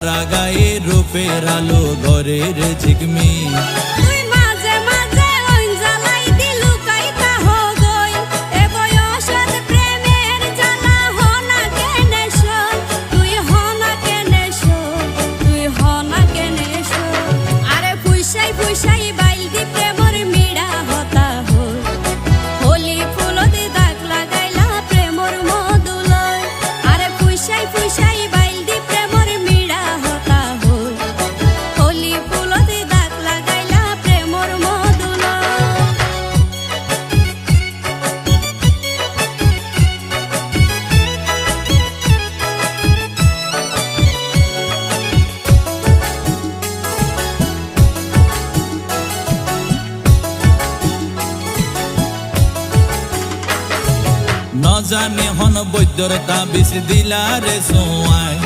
রাগায়ে রূপের আলো ঘরের ঝিকমি ন জানি হন বৈদ্যর তাবিজ দিলা রে সোয়াই